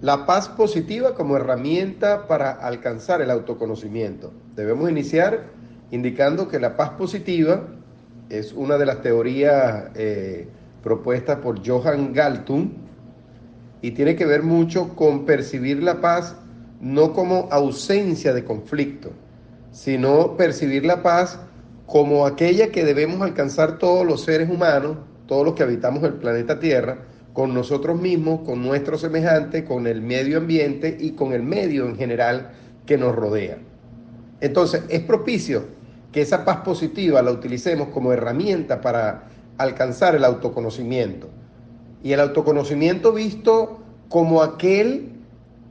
La paz positiva como herramienta para alcanzar el autoconocimiento. Debemos iniciar indicando que la paz positiva es una de las teorías propuestas por Johann Galtung y tiene que ver mucho con percibir la paz no como ausencia de conflicto, sino percibir la paz como aquella que debemos alcanzar todos los seres humanos, todos los que habitamos el planeta Tierra, con nosotros mismos, con nuestros semejantes, con el medio ambiente y con el medio en general que nos rodea. Entonces, es propicio que esa paz positiva la utilicemos como herramienta para alcanzar el autoconocimiento. Y el autoconocimiento visto como aquel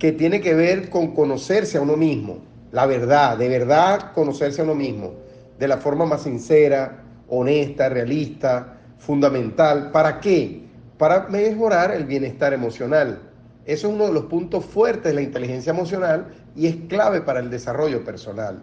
que tiene que ver con conocerse a uno mismo, la verdad, de verdad conocerse a uno mismo, de la forma más sincera, honesta, realista, fundamental. ¿Para qué? Para mejorar el bienestar emocional. Eso es uno de los puntos fuertes de la inteligencia emocional y es clave para el desarrollo personal.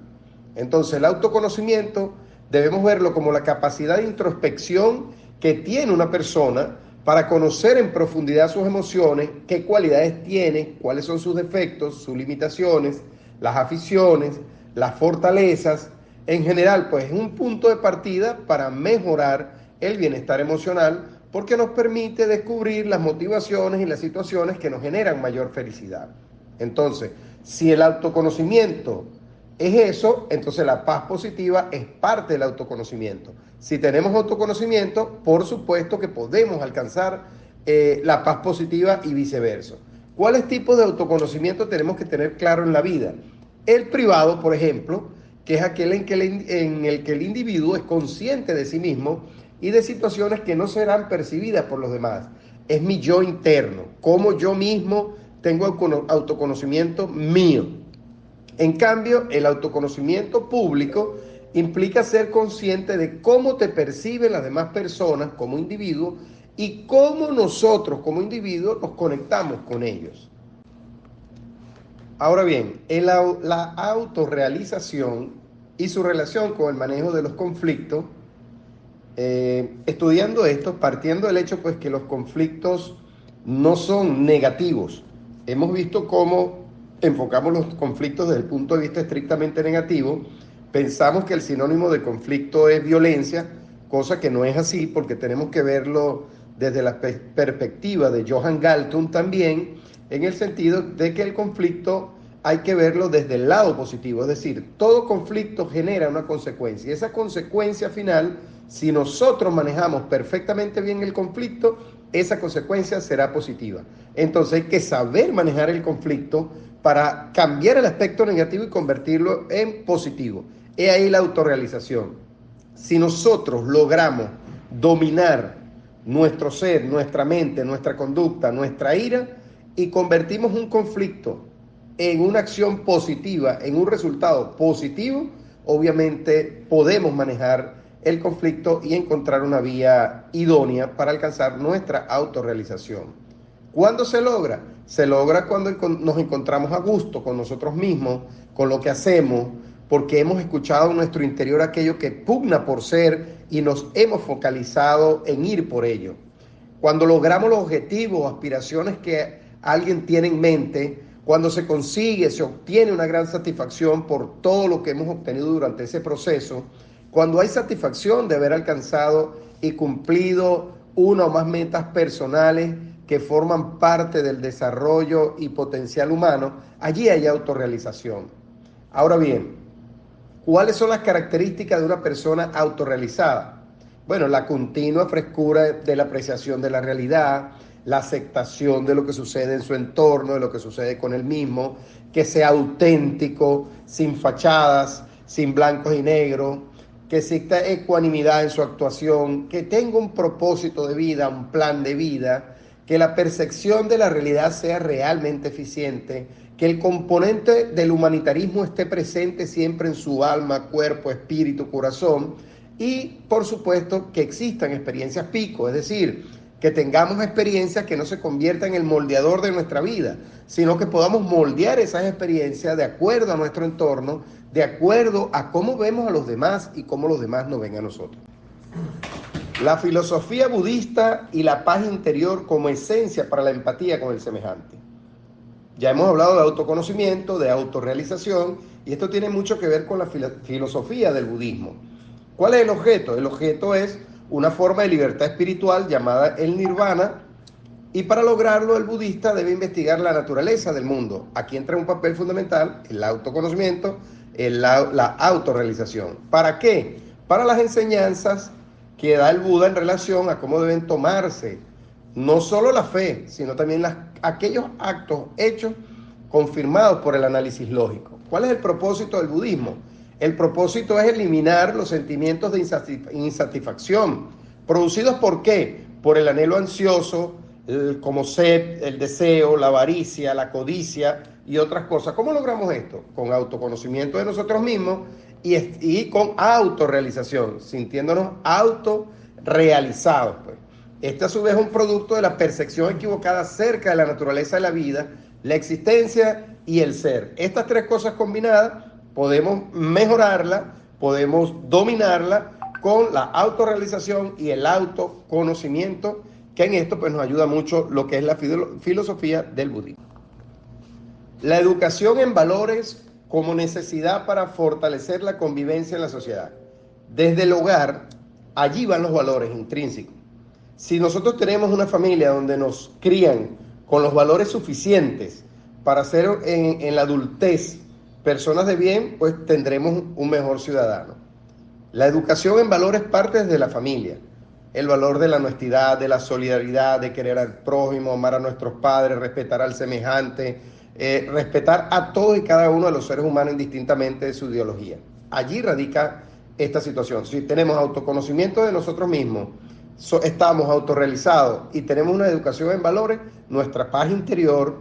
Entonces, el autoconocimiento debemos verlo como la capacidad de introspección que tiene una persona para conocer en profundidad sus emociones, qué cualidades tiene, cuáles son sus defectos, sus limitaciones, las aficiones, las fortalezas. En general, pues es un punto de partida para mejorar el bienestar emocional porque nos permite descubrir las motivaciones y las situaciones que nos generan mayor felicidad. Entonces, si el autoconocimiento es eso, entonces la paz positiva es parte del autoconocimiento. Si tenemos autoconocimiento, por supuesto que podemos alcanzar la paz positiva y viceversa. ¿Cuáles tipos de autoconocimiento tenemos que tener claro en la vida? El privado, por ejemplo, que es aquel en el que el individuo es consciente de sí mismo y de situaciones que no serán percibidas por los demás. Es mi yo interno, cómo yo mismo tengo autoconocimiento mío. En cambio, el autoconocimiento público implica ser consciente de cómo te perciben las demás personas como individuo y cómo nosotros como individuos nos conectamos con ellos. Ahora bien, la autorrealización y su relación con el manejo de los conflictos, estudiando esto, partiendo del hecho pues que los conflictos no son negativos. Hemos visto cómo enfocamos los conflictos desde el punto de vista estrictamente negativo. Pensamos que el sinónimo de conflicto es violencia, cosa que no es así porque tenemos que verlo desde la perspectiva de Johann Galtung también, en el sentido de que el conflicto hay que verlo desde el lado positivo, es decir, todo conflicto genera una consecuencia y esa consecuencia final, si nosotros manejamos perfectamente bien el conflicto, esa consecuencia será positiva. Entonces hay que saber manejar el conflicto para cambiar el aspecto negativo y convertirlo en positivo. He ahí la autorrealización. Si nosotros logramos dominar nuestro ser, nuestra mente, nuestra conducta, nuestra ira y convertimos un conflicto en una acción positiva, en un resultado positivo, obviamente podemos manejar el conflicto y encontrar una vía idónea para alcanzar nuestra autorrealización. ¿Cuándo se logra? Se logra cuando nos encontramos a gusto con nosotros mismos, con lo que hacemos, porque hemos escuchado en nuestro interior aquello que pugna por ser y nos hemos focalizado en ir por ello. Cuando logramos los objetivos, aspiraciones que alguien tiene en mente, cuando se consigue, se obtiene una gran satisfacción por todo lo que hemos obtenido durante ese proceso, cuando hay satisfacción de haber alcanzado y cumplido una o más metas personales que forman parte del desarrollo y potencial humano, allí hay autorrealización. Ahora bien, ¿cuáles son las características de una persona autorrealizada? Bueno, la continua frescura de la apreciación de la realidad, la aceptación de lo que sucede en su entorno, de lo que sucede con él mismo, que sea auténtico, sin fachadas, sin blancos y negros, que exista ecuanimidad en su actuación, que tenga un propósito de vida, un plan de vida, que la percepción de la realidad sea realmente eficiente, que el componente del humanitarismo esté presente siempre en su alma, cuerpo, espíritu, corazón, y por supuesto que existan experiencias pico, es decir, que tengamos experiencias que no se conviertan en el moldeador de nuestra vida, sino que podamos moldear esas experiencias de acuerdo a nuestro entorno, de acuerdo a cómo vemos a los demás y cómo los demás nos ven a nosotros. La filosofía budista y la paz interior como esencia para la empatía con el semejante. Ya hemos hablado de autoconocimiento, de autorrealización, y esto tiene mucho que ver con la filosofía del budismo. ¿Cuál es el objeto? El objeto es una forma de libertad espiritual llamada el nirvana, y para lograrlo el budista debe investigar la naturaleza del mundo. Aquí entra un papel fundamental el autoconocimiento, la autorrealización. ¿Para qué? Para las enseñanzas que da el Buda en relación a cómo deben tomarse no solo la fe, sino también aquellos actos hechos confirmados por el análisis lógico. ¿Cuál es el propósito del budismo? El propósito es eliminar los sentimientos de insatisfacción. ¿Producidos por qué? Por el anhelo ansioso, como sed, el deseo, la avaricia, la codicia y otras cosas. ¿Cómo logramos esto? Con autoconocimiento de nosotros mismos y con autorrealización, sintiéndonos autorrealizados, pues. Este a su vez es un producto de la percepción equivocada acerca de la naturaleza de la vida, la existencia y el ser. Estas tres cosas combinadas podemos mejorarla, podemos dominarla con la autorrealización y el autoconocimiento, que en esto pues nos ayuda mucho lo que es la filosofía del budismo. La educación en valores como necesidad para fortalecer la convivencia en la sociedad. Desde el hogar, allí van los valores intrínsecos. Si nosotros tenemos una familia donde nos crían con los valores suficientes para ser en la adultez personas de bien, pues tendremos un mejor ciudadano. La educación en valores parte desde la familia. El valor de la honestidad, de la solidaridad, de querer al prójimo, amar a nuestros padres, respetar al semejante, respetar a todos y cada uno de los seres humanos indistintamente de su ideología. Allí radica esta situación. Si tenemos autoconocimiento de nosotros mismos, estamos autorrealizados y tenemos una educación en valores, nuestra paz interior,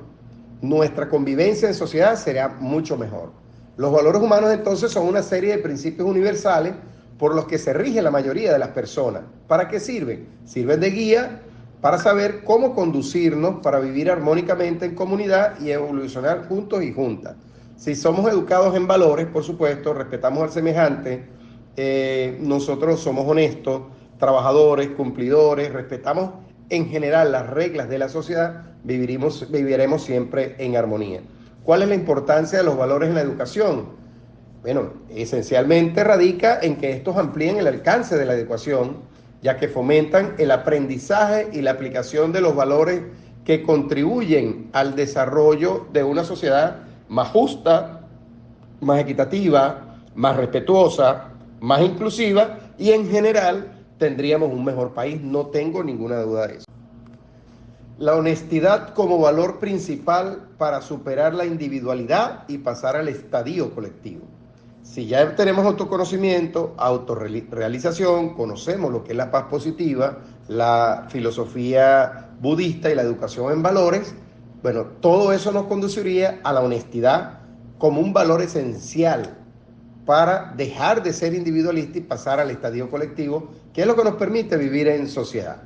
nuestra convivencia en sociedad será mucho mejor. Los valores humanos entonces son una serie de principios universales por los que se rige la mayoría de las personas. ¿Para qué sirven? Sirven de guía para saber cómo conducirnos para vivir armónicamente en comunidad y evolucionar juntos y juntas. Si somos educados en valores, por supuesto, respetamos al semejante, nosotros somos honestos, trabajadores, cumplidores, respetamos en general las reglas de la sociedad, viviremos siempre en armonía. ¿Cuál es la importancia de los valores en la educación? Bueno, esencialmente radica en que estos amplíen el alcance de la educación, ya que fomentan el aprendizaje y la aplicación de los valores que contribuyen al desarrollo de una sociedad más justa, más equitativa, más respetuosa, más inclusiva y en general tendríamos un mejor país, no tengo ninguna duda de eso. La honestidad como valor principal para superar la individualidad y pasar al estadio colectivo. Si ya tenemos autoconocimiento, autorrealización, conocemos lo que es la paz positiva, la filosofía budista y la educación en valores, bueno, todo eso nos conduciría a la honestidad como un valor esencial para dejar de ser individualista y pasar al estadio colectivo, que es lo que nos permite vivir en sociedad.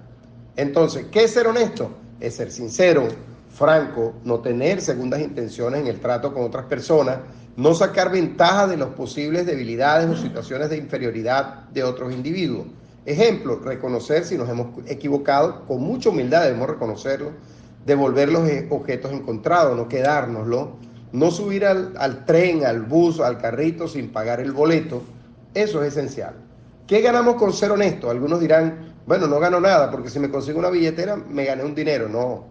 Entonces, ¿qué es ser honesto? Es ser sincero, franco, no tener segundas intenciones en el trato con otras personas, no sacar ventaja de las posibles debilidades o situaciones de inferioridad de otros individuos. Ejemplo, reconocer si nos hemos equivocado, con mucha humildad debemos reconocerlo, devolver los objetos encontrados, no quedárnoslo, no subir al tren, al bus, al carrito sin pagar el boleto. Eso es esencial. ¿Qué ganamos con ser honesto? Algunos dirán, bueno, no gano nada porque si me consigo una billetera me gané un dinero. No.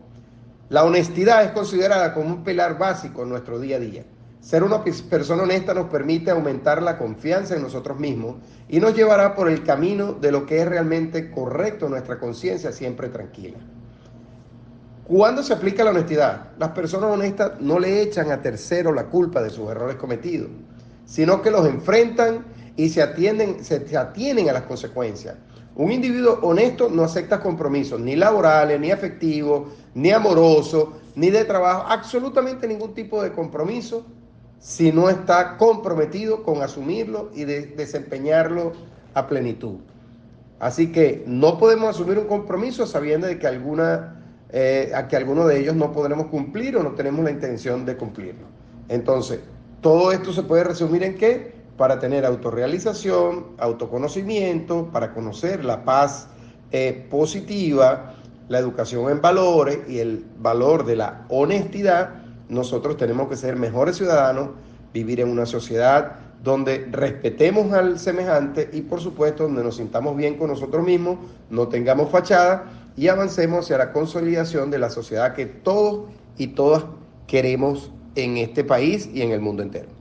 La honestidad es considerada como un pilar básico en nuestro día a día. Ser una persona honesta nos permite aumentar la confianza en nosotros mismos y nos llevará por el camino de lo que es realmente correcto en nuestra conciencia, siempre tranquila. ¿Cuándo se aplica la honestidad? Las personas honestas no le echan a terceros la culpa de sus errores cometidos, sino que los enfrentan y se atienen a las consecuencias. Un individuo honesto no acepta compromisos ni laborales, ni afectivos, ni amorosos, ni de trabajo, absolutamente ningún tipo de compromiso si no está comprometido con asumirlo y desempeñarlo a plenitud. Así que no podemos asumir un compromiso sabiendo de que alguno de ellos no podremos cumplir o no tenemos la intención de cumplirlo. Entonces, todo esto se puede resumir en ¿qué? Para tener autorrealización, autoconocimiento, para conocer la paz positiva, la educación en valores y el valor de la honestidad, nosotros tenemos que ser mejores ciudadanos, vivir en una sociedad donde respetemos al semejante y por supuesto donde nos sintamos bien con nosotros mismos, no tengamos fachada y avancemos hacia la consolidación de la sociedad que todos y todas queremos en este país y en el mundo entero.